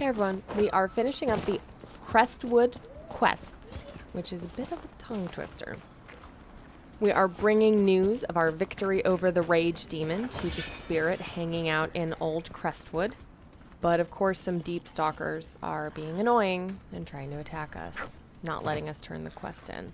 Hey everyone, we are finishing up the Crestwood quests, which is a bit of a tongue twister. We are bringing news of our victory over the Rage Demon to the spirit hanging out in Old Crestwood. But of course some deep stalkers are being annoying and trying to attack us, not letting us turn the quest in.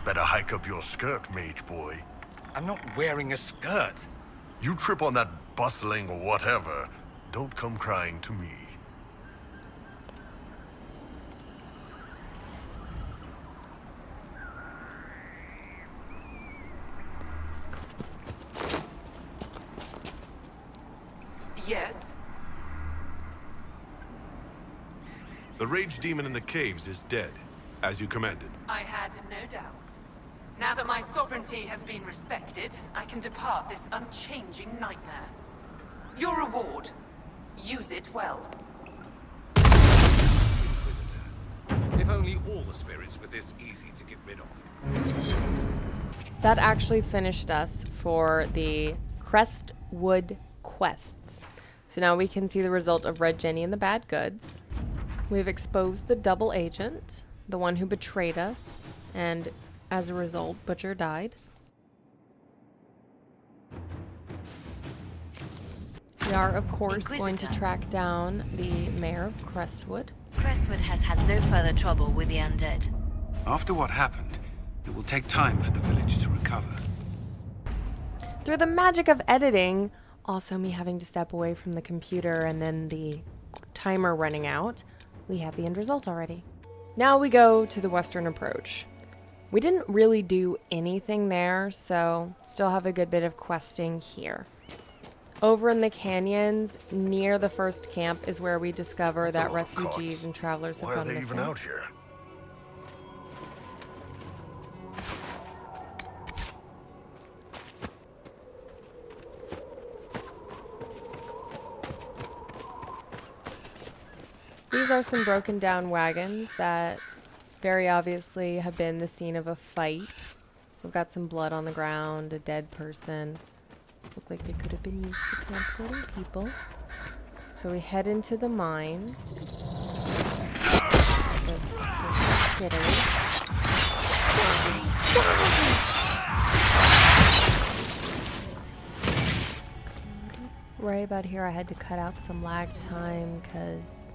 Better hike up your skirt, mage boy. I'm not wearing a skirt. You trip on that bustling whatever, don't come crying to me. Yes? The rage demon in the caves is dead, as you commanded. I had no doubts. Now that my sovereignty has been respected, I can depart this unchanging nightmare. Your reward. Use it well. Inquisitor. If only all the spirits were this easy to get rid of. That actually finished us for the Crestwood quests. So now we can see the result of Red Jenny and the Bad Goods. We've exposed the double agent, the one who betrayed us, and as a result, Butcher died. We are, of course, going to track down the Mayor of Crestwood. Crestwood has had no further trouble with the undead. After what happened, it will take time for the village to recover. Through the magic of editing, also me having to step away from the computer and then the timer running out, we have the end result already. Now we go to the western approach. We didn't really do anything there, so still have a good bit of questing here. Over in the canyons, near the first camp, is where we discover that refugees and travelers have Why are gone they missing. even out here? These are some broken down wagons that very obviously have been the scene of a fight. We've got some blood on the ground, a dead person. Look like they could have been used for transporting people. So we head into the mine. Right about here I had to cut out some lag time because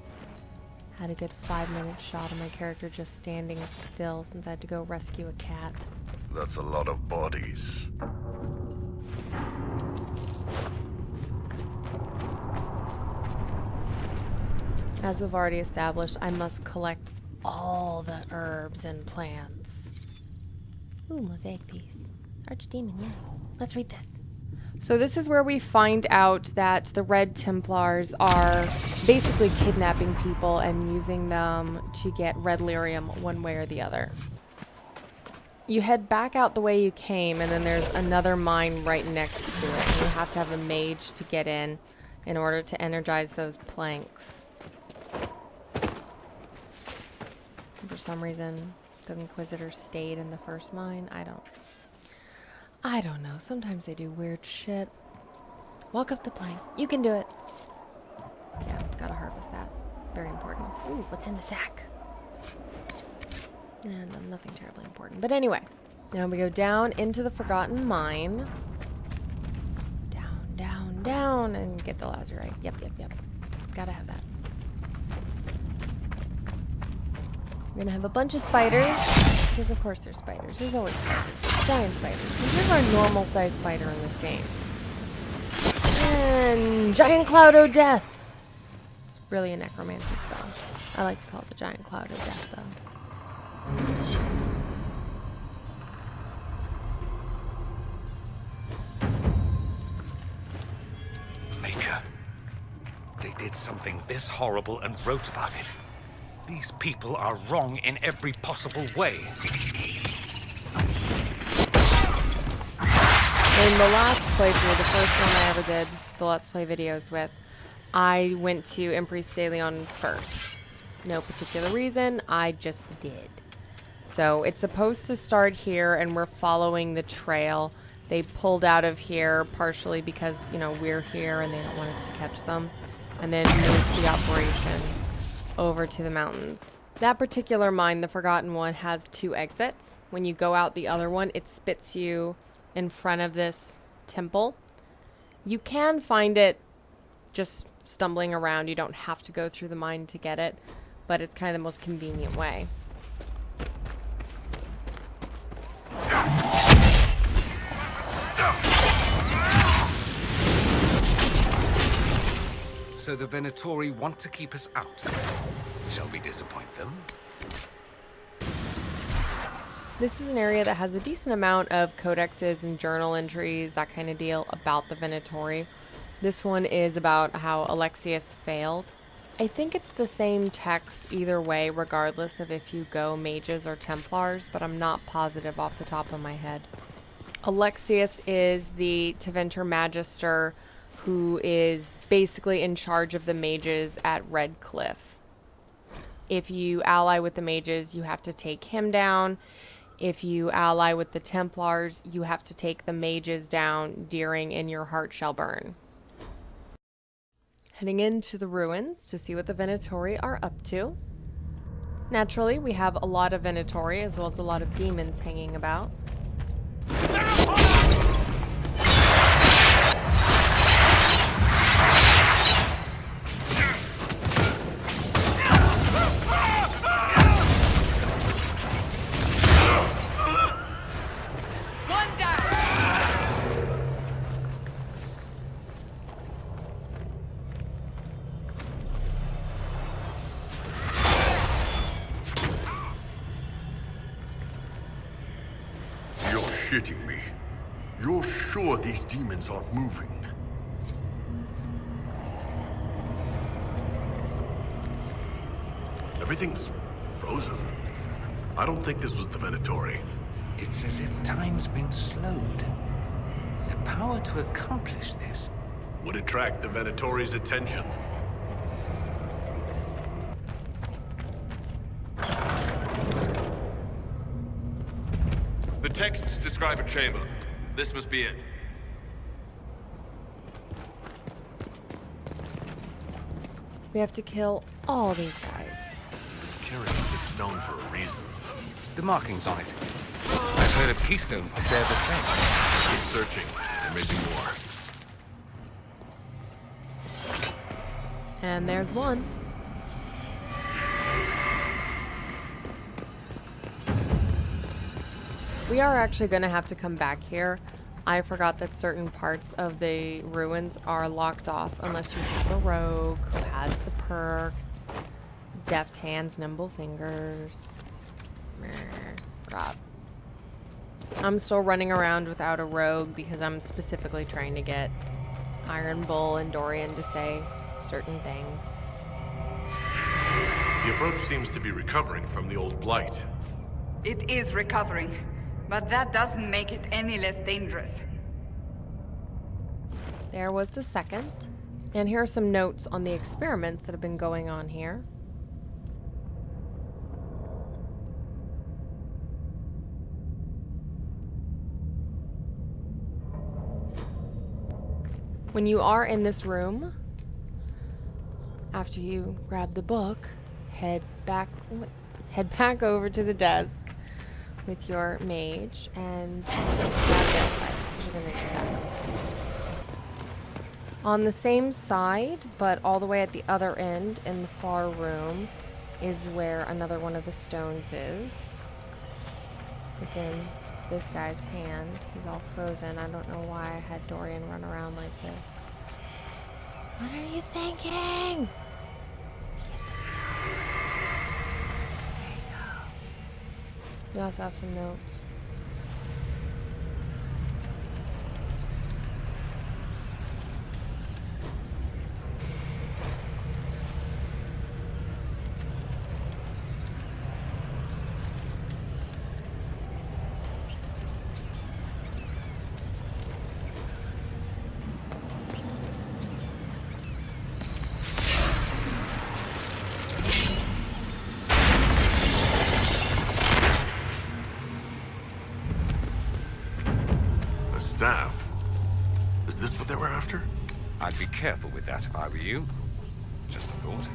I had a good 5-minute shot of my character just standing still since I had to go rescue a cat. That's a lot of bodies. As we've already established, I must collect all the herbs and plants. Ooh, mosaic piece. Archdemon, yeah. Let's read this. So this is where we find out that the Red Templars are basically kidnapping people and using them to get red lyrium one way or the other. You head back out the way you came, and then there's another mine right next to it. And you have to have a mage to get in order to energize those planks. For some reason, the Inquisitors stayed in the first mine. I don't know. Sometimes they do weird shit. Walk up the plank. You can do it. Yeah, gotta harvest that. Very important. Ooh, what's in the sack? And nothing terribly important. But anyway, now we go down into the Forgotten Mine. Down, down, down, and get the lazurite. Yep. Gotta have that. We're gonna have a bunch of spiders, because of course there's spiders. There's always spiders. Giant spiders. There's never a normal sized spider in this game. And Giant Cloud of Death. It's really a necromancy spell. I like to call it the Giant Cloud of Death, though. Maker, they did something this horrible and wrote about it. These people are wrong in every possible way. In the last playthrough, the first one I ever did the Let's Play videos with, I went to Empress de Leon first. No particular reason, I just did. So it's supposed to start here and we're following the trail. They pulled out of here partially because, you know, we're here and they don't want us to catch them. And then moved the operation over to the mountains. That particular mine, the Forgotten One, has 2 exits. When you go out the other one, it spits you in front of this temple. You can find it just stumbling around. You don't have to go through the mine to get it, but it's kind of the most convenient way. So the Venatori want to keep us out. Shall we disappoint them? This is an area that has a decent amount of codexes and journal entries, that kind of deal, about the Venatori. This one is about how Alexius failed. I think it's the same text either way, regardless of if you go mages or Templars, but I'm not positive off the top of my head. Alexius is the Tevinter Magister who is basically in charge of the mages at Red Cliff. If you ally with the mages, you have to take him down. If you ally with the Templars, you have to take the mages down during And Your Heart Shall Burn. Heading into the ruins to see what the Venatori are up to. Naturally, we have a lot of Venatori as well as a lot of demons hanging about. Shitting me. You're sure these demons aren't moving? Everything's frozen. I don't think this was the Venatori. It's as if time's been slowed. The power to accomplish this. Would attract the Venatori's attention. The texts describe a chamber. This must be it. We have to kill all these guys. He's carrying this stone for a reason. The markings on it. I've heard of keystones that bear the same. Keep searching. There may be more. And there's one. We are actually going to have to come back here. I forgot that certain parts of the ruins are locked off unless you have a rogue who has the perk. Deft hands, nimble fingers. Rob. I'm still running around without a rogue because I'm specifically trying to get Iron Bull and Dorian to say certain things. The approach seems to be recovering from the old blight. It is recovering, but that doesn't make it any less dangerous. There was the second. And here are some notes on the experiments that have been going on here. When you are in this room, after you grab the book, head back over to the desk with your mage and grab it. On the same side, but all the way at the other end in the far room, is where another one of the stones is. Within this guy's hand. He's all frozen. I don't know why I had Dorian run around like this. What are you thinking? There you go. We also have some notes. careful with that if I were you. Just a thought.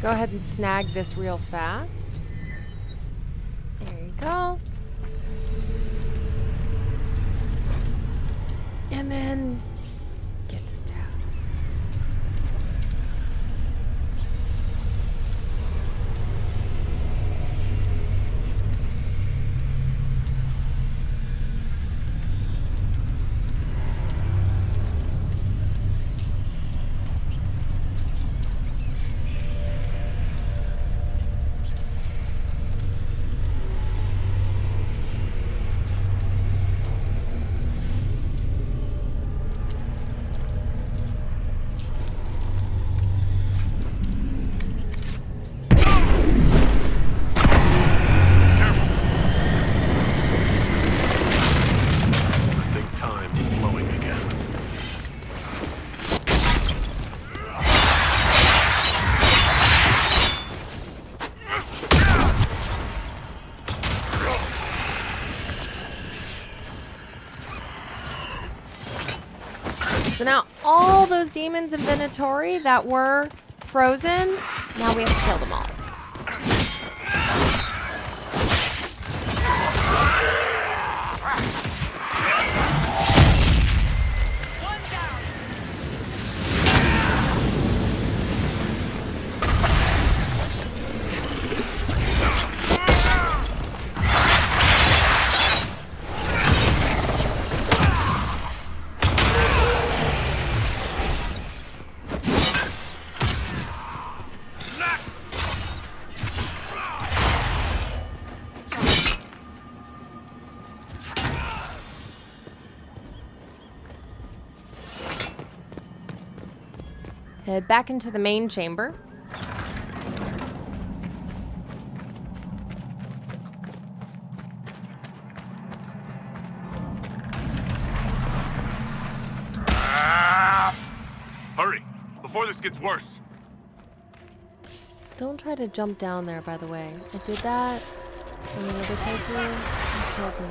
Go ahead and snag this real fast. There you go. And then get the staff. So now all those demons in Venatori that were frozen, now we have to kill them all. Head back into the main chamber. Hurry, before this gets worse. Don't try to jump down there, by the way. I did that in another playthrough. It killed me.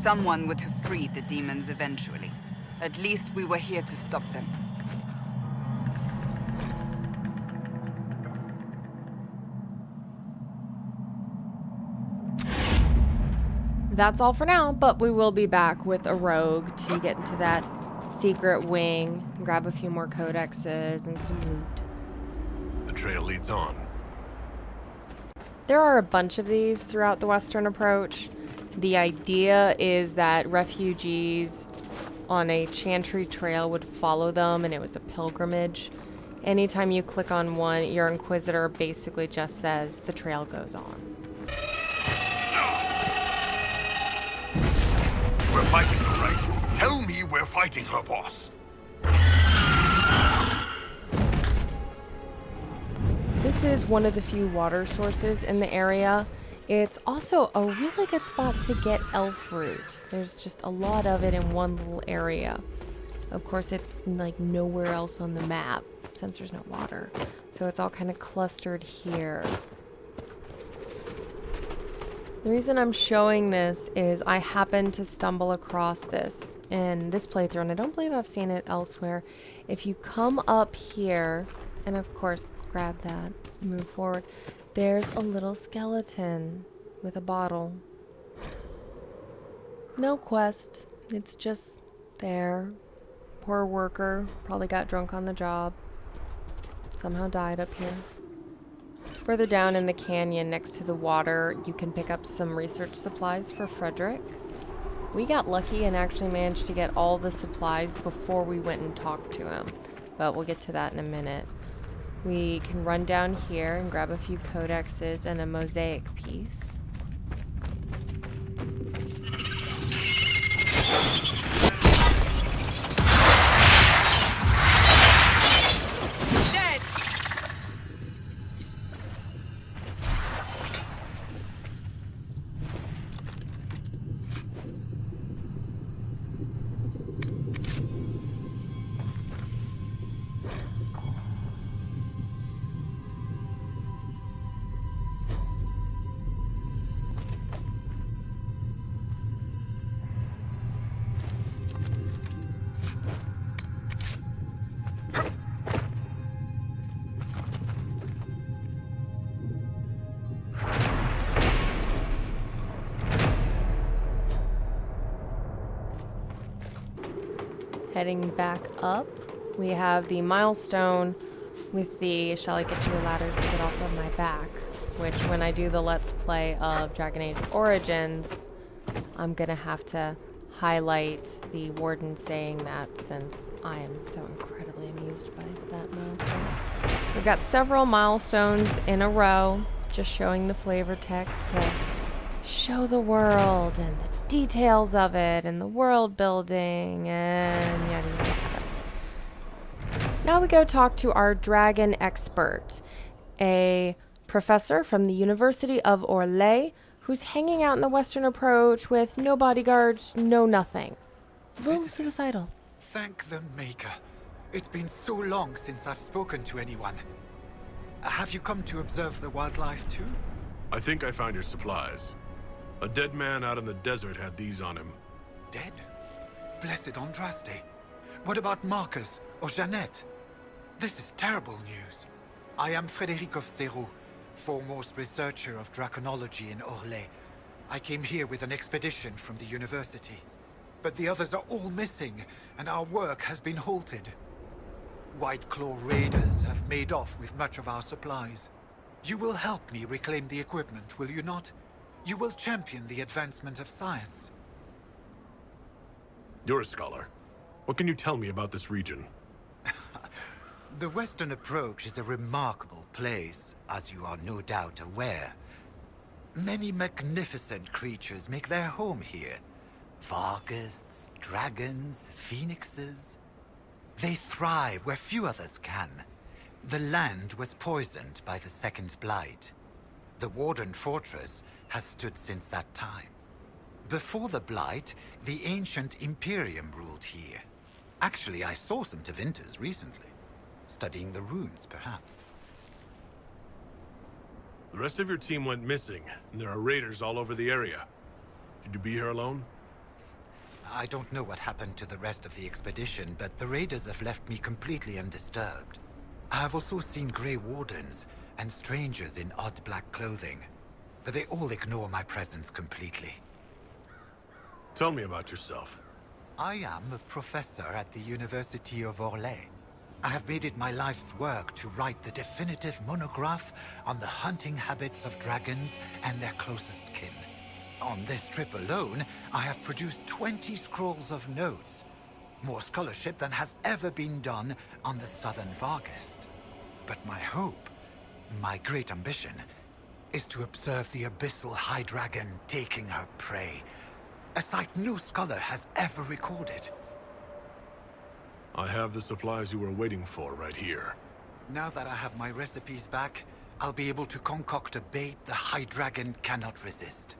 Someone would have freed the demons eventually. At least we were here to stop them. That's all for now, but we will be back with a rogue to get into that secret wing, grab a few more codexes and some loot. The trail leads on. There are a bunch of these throughout the Western Approach. The idea is that refugees on a Chantry trail would follow them, and it was a pilgrimage. Anytime you click on one, your Inquisitor basically just says the trail goes on. We're fighting her, right? Tell me we're fighting her, boss. This is one of the few water sources in the area. It's also a really good spot to get elf root. There's just a lot of it in one little area. Of course, it's like nowhere else on the map since there's no water. So it's all kind of clustered here. The reason I'm showing this is I happened to stumble across this in this playthrough, and I don't believe I've seen it elsewhere. If you come up here, and of course grab that, move forward, there's a little skeleton with a bottle. No quest, it's just there. Poor worker, probably got drunk on the job. Somehow died up here. Further down in the canyon next to the water, you can pick up some research supplies for Frederick. We got lucky and actually managed to get all the supplies before we went and talked to him, but we'll get to that in a minute. We can run down here and grab a few codexes and a mosaic piece. Heading back up, we have the milestone with the shall I get you a ladder to get off of my back, which when I do the Let's Play of Dragon Age Origins, I'm gonna have to highlight the warden saying that since I am so incredibly amused by that milestone. We've got several milestones in a row, just showing the flavor text to show the world and the details of it and the world building and yada yada yada. Now we go talk to our dragon expert, a professor from the University of Orlais who's hanging out in the western approach with no bodyguards, no nothing. A little suicidal. Thank the Maker. It's been so long since I've spoken to anyone. Have you come to observe the wildlife too? I think I found your supplies. A dead man out in the desert had these on him. Dead? Blessed Andraste. What about Marcus or Jeannette? This is terrible news. I am Frédéric of Serrault, foremost researcher of draconology in Orlais. I came here with an expedition from the university. But the others are all missing, and our work has been halted. White Claw raiders have made off with much of our supplies. You will help me reclaim the equipment, will you not? You will champion the advancement of science. You're a scholar. What can you tell me about this region? The Western Approach is a remarkable place, as you are no doubt aware. Many magnificent creatures make their home here. Varghests, dragons, phoenixes. They thrive where few others can. The land was poisoned by the Second Blight. The Warden Fortress has stood since that time. Before the Blight, the ancient Imperium ruled here. Actually, I saw some Tevinters recently. Studying the runes, perhaps. The rest of your team went missing, and there are raiders all over the area. Should you be here alone? I don't know what happened to the rest of the expedition, but the raiders have left me completely undisturbed. I have also seen Grey Wardens and strangers in odd black clothing, but they all ignore my presence completely. Tell me about yourself. I am a professor at the University of Orlais. I have made it my life's work to write the definitive monograph on the hunting habits of dragons and their closest kin. On this trip alone, I have produced 20 scrolls of notes. More scholarship than has ever been done on the Southern Varghest. But my hope, my great ambition, is to observe the abyssal high dragon taking her prey. A sight no scholar has ever recorded. I have the supplies you were waiting for right here. Now that I have my recipes back, I'll be able to concoct a bait the high dragon cannot resist.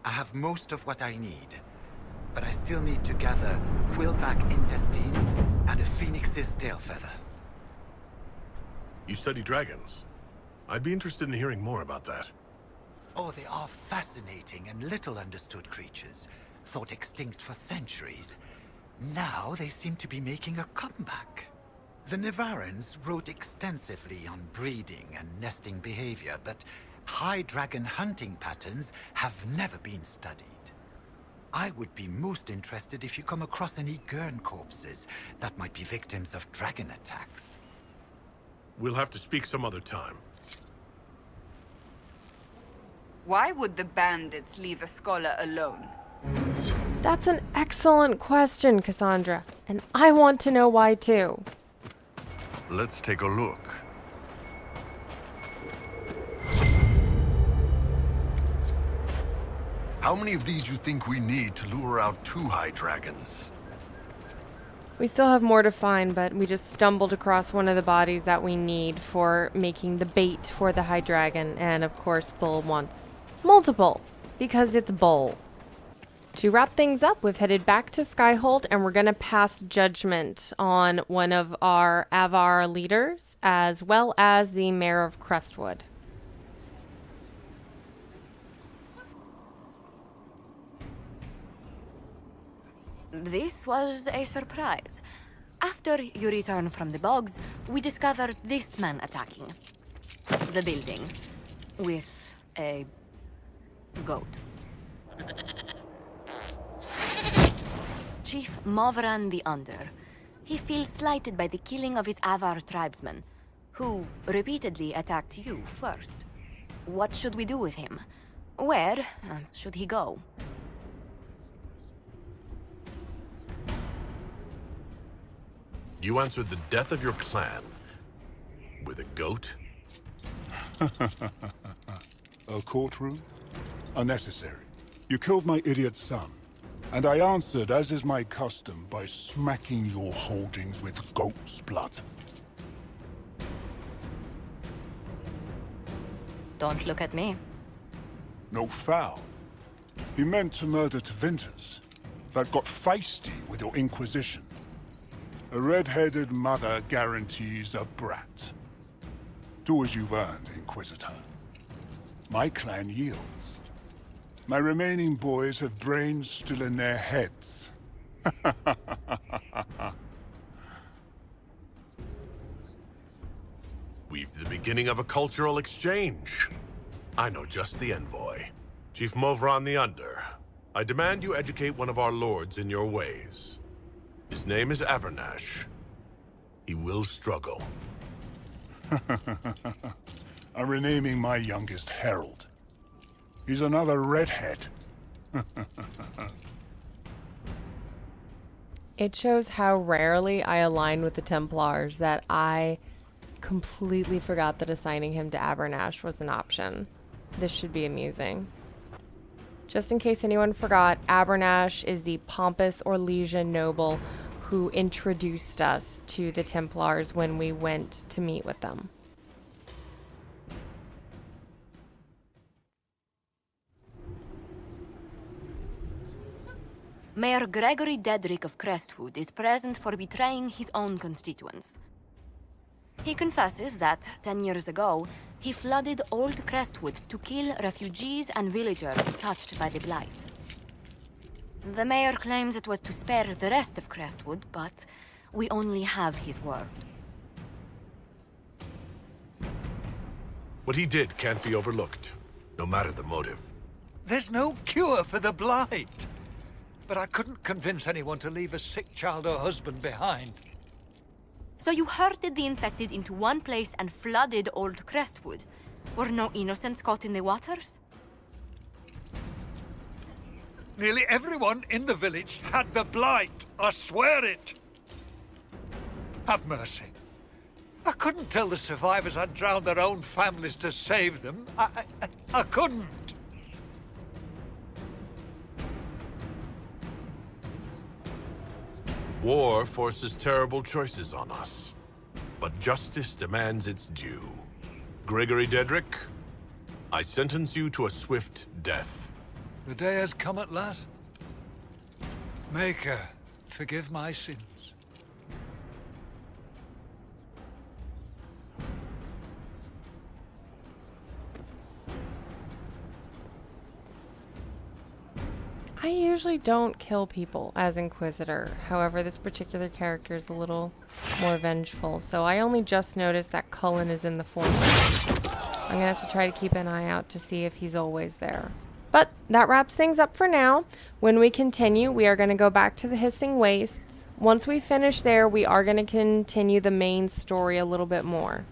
I have most of what I need, but I still need to gather quillback intestines and a phoenix's tail feather. You study dragons. I'd be interested in hearing more about that. Oh, they are fascinating and little understood creatures, thought extinct for centuries. Now they seem to be making a comeback. The Nevarrans wrote extensively on breeding and nesting behavior, but high dragon hunting patterns have never been studied. I would be most interested if you come across any Gurn corpses that might be victims of dragon attacks. We'll have to speak some other time. Why would the bandits leave a scholar alone? That's an excellent question, Cassandra. And I want to know why too. Let's take a look. How many of these you think we need to lure out 2 high dragons? We still have more to find, but we just stumbled across one of the bodies that we need for making the bait for the high dragon. And of course, Bull wants multiple, because it's Bull. To wrap things up, we've headed back to Skyhold, and we're going to pass judgment on one of our Avar leaders, as well as the Mayor of Crestwood. This was a surprise. After you return from the bogs, we discovered this man attacking the building with a goat. Chief Morvan the Under. He feels slighted by the killing of his Avar tribesmen, who repeatedly attacked you first. What should we do with him? Where should he go? You answered the death of your clan with a goat? A courtroom? Unnecessary. You killed my idiot son, and I answered, as is my custom, by smacking your holdings with goat's blood. Don't look at me. No foul. He meant to murder Tevinters, but got feisty with your Inquisition. A red-headed mother guarantees a brat. Do as you've earned, Inquisitor. My clan yields. My remaining boys have brains still in their heads. We've the beginning of a cultural exchange. I know just the envoy. Chief Morvan the Under. I demand you educate one of our lords in your ways. His name is Abernash. He will struggle. I'm renaming my youngest Herald. He's another redhead. It shows how rarely I align with the Templars that I completely forgot that assigning him to Abernash was an option. This should be amusing. Just in case anyone forgot, Abernash is the pompous Orlesian noble who introduced us to the Templars when we went to meet with them. Mayor Gregory Dedrick of Crestwood is present for betraying his own constituents. He confesses that, 10 years ago, he flooded Old Crestwood to kill refugees and villagers touched by the Blight. The mayor claims it was to spare the rest of Crestwood, but we only have his word. What he did can't be overlooked, no matter the motive. There's no cure for the Blight. But I couldn't convince anyone to leave a sick child or husband behind. So you herded the infected into one place and flooded Old Crestwood? Were no innocents caught in the waters? Nearly everyone in the village had the Blight. I swear it. Have mercy. I couldn't tell the survivors I'd drowned their own families to save them. I couldn't. War forces terrible choices on us, but justice demands its due. Gregory Dedrick, I sentence you to a swift death. The day has come at last. Maker, forgive my sins. I usually don't kill people as Inquisitor. However, this particular character is a little more vengeful, so I only just noticed that Cullen is in the foreground. I'm gonna have to try to keep an eye out to see if he's always there. But that wraps things up for now. When we continue, we are going to go back to the Hissing Wastes. Once we finish there, we are going to continue the main story a little bit more.